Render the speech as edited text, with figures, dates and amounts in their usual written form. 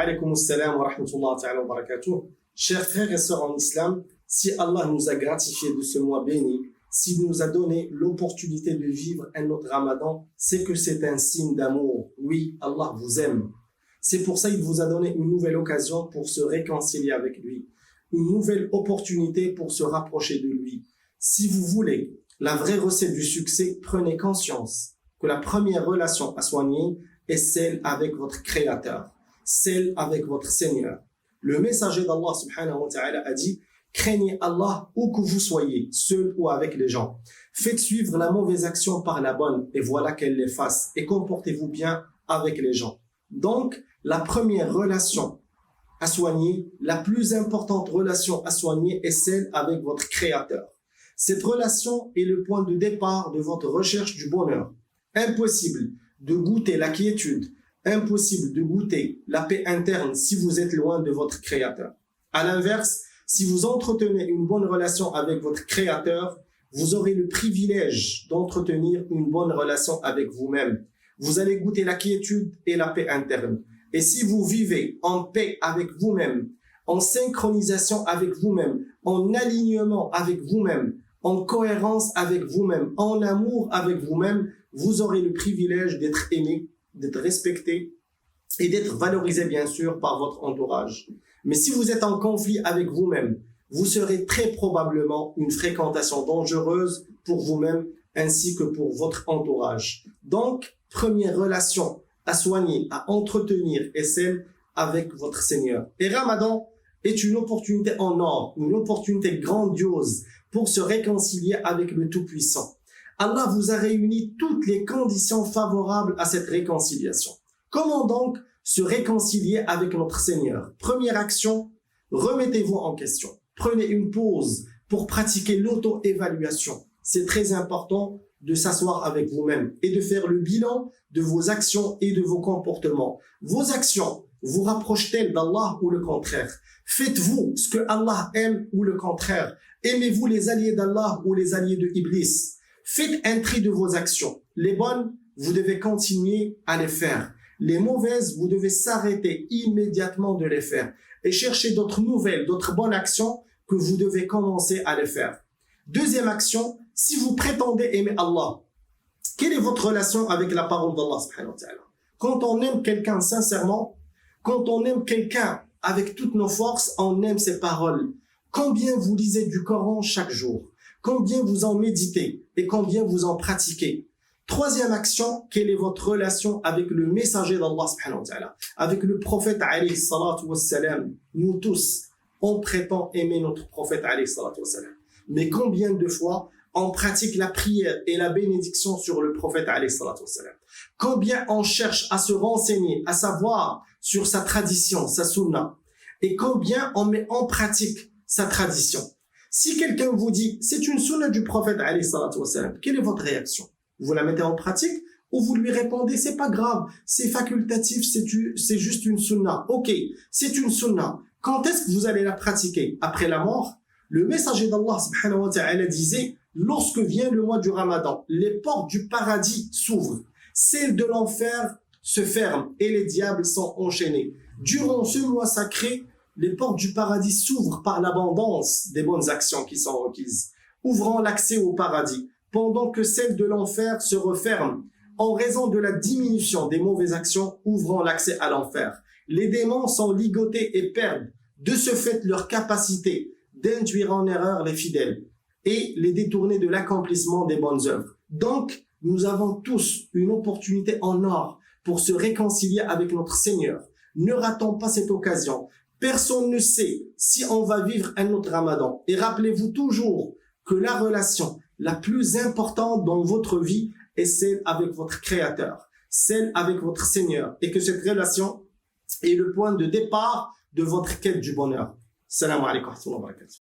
alaykum assalam wa rahmatullahi ta'ala wa barakatuh. Chers frères et sœurs en islam, si Allah nous a gratifié de ce mois béni, s'il nous a donné l'opportunité de vivre un autre ramadan, c'est que c'est un signe d'amour. Oui, Allah vous aime. C'est pour ça qu'il vous a donné une nouvelle occasion pour se réconcilier avec lui, une nouvelle opportunité pour se rapprocher de lui. Si vous voulez la vraie recette du succès, prenez conscience que la première relation à soigner est celle avec votre Créateur, celle avec votre Seigneur. Le messager d'Allah subhanahu wa ta'ala a dit: craignez Allah où que vous soyez, seul ou avec les gens. Faites suivre la mauvaise action par la bonne et voilà qu'elle l'efface, et comportez-vous bien avec les gens. Donc, la première relation à soigner, la plus importante relation à soigner est celle avec votre Créateur. Cette relation est le point de départ de votre recherche du bonheur. Impossible de goûter la quiétude, impossible de goûter la paix interne si vous êtes loin de votre Créateur. À l'inverse, si vous entretenez une bonne relation avec votre Créateur, vous aurez le privilège d'entretenir une bonne relation avec vous-même. Vous allez goûter la quiétude et la paix interne. Et si vous vivez en paix avec vous-même, en synchronisation avec vous-même, en alignement avec vous-même, en cohérence avec vous-même, en amour avec vous-même, vous aurez le privilège d'être aimé, d'être respecté et d'être valorisé, bien sûr, par votre entourage. Mais si vous êtes en conflit avec vous-même, vous serez très probablement une fréquentation dangereuse pour vous-même ainsi que pour votre entourage. Donc, première relation à soigner, à entretenir est celle avec votre Seigneur. Et Ramadan est une opportunité en or, une opportunité grandiose pour se réconcilier avec le Tout-Puissant. Allah vous a réuni toutes les conditions favorables à cette réconciliation. Comment donc se réconcilier avec notre Seigneur? Première action, remettez-vous en question. Prenez une pause pour pratiquer l'auto-évaluation. C'est très important de s'asseoir avec vous-même et de faire le bilan de vos actions et de vos comportements. Vos actions vous rapprochent-elles d'Allah ou le contraire? Faites-vous ce que Allah aime ou le contraire? Aimez-vous les alliés d'Allah ou les alliés de Iblis? Faites un tri de vos actions. Les bonnes, vous devez continuer à les faire. Les mauvaises, vous devez s'arrêter immédiatement de les faire et chercher d'autres nouvelles, d'autres bonnes actions que vous devez commencer à les faire. Deuxième action, si vous prétendez aimer Allah, quelle est votre relation avec la parole d'Allah subhanahu wa ta'ala? Quand on aime quelqu'un sincèrement, quand on aime quelqu'un avec toutes nos forces, on aime ses paroles. Combien vous lisez du Coran chaque jour? Combien vous en méditez et combien vous en pratiquez? Troisième action, quelle est votre relation avec le messager d'Allah subhanahu wa ta'ala, avec le prophète alayhi salatu wassalam? Nous tous, on prétend aimer notre prophète alayhi salatu wassalam. Mais combien de fois on pratique la prière et la bénédiction sur le prophète alayhi salatu wassalam? Combien on cherche à se renseigner, à savoir sur sa tradition, sa sunna? Et combien on met en pratique sa tradition? Si quelqu'un vous dit, c'est une sunna du prophète alayhi salatu wassalam, quelle est votre réaction? Vous la mettez en pratique ou vous lui répondez, c'est pas grave, c'est facultatif, c'est juste une sunna. Ok, c'est une sunna. Quand est-ce que vous allez la pratiquer? Après la mort? Le messager d'Allah subhanahu wa ta'ala disait, lorsque vient le mois du Ramadan, les portes du paradis s'ouvrent, celles de l'enfer se ferment et les diables sont enchaînés. Durant ce mois sacré, les portes du paradis s'ouvrent par l'abondance des bonnes actions qui sont requises, ouvrant l'accès au paradis, pendant que celles de l'enfer se referment en raison de la diminution des mauvaises actions, ouvrant l'accès à l'enfer. Les démons sont ligotés et perdent de ce fait leur capacité d'induire en erreur les fidèles et les détourner de l'accomplissement des bonnes œuvres. Donc, nous avons tous une opportunité en or pour se réconcilier avec notre Seigneur. Ne ratons pas cette occasion. Personne ne sait si on va vivre un autre Ramadan. Et rappelez-vous toujours que la relation la plus importante dans votre vie est celle avec votre Créateur, celle avec votre Seigneur, et que cette relation est le point de départ de votre quête du bonheur. Salam alaikum wa rahmatullahi wa barakatuh.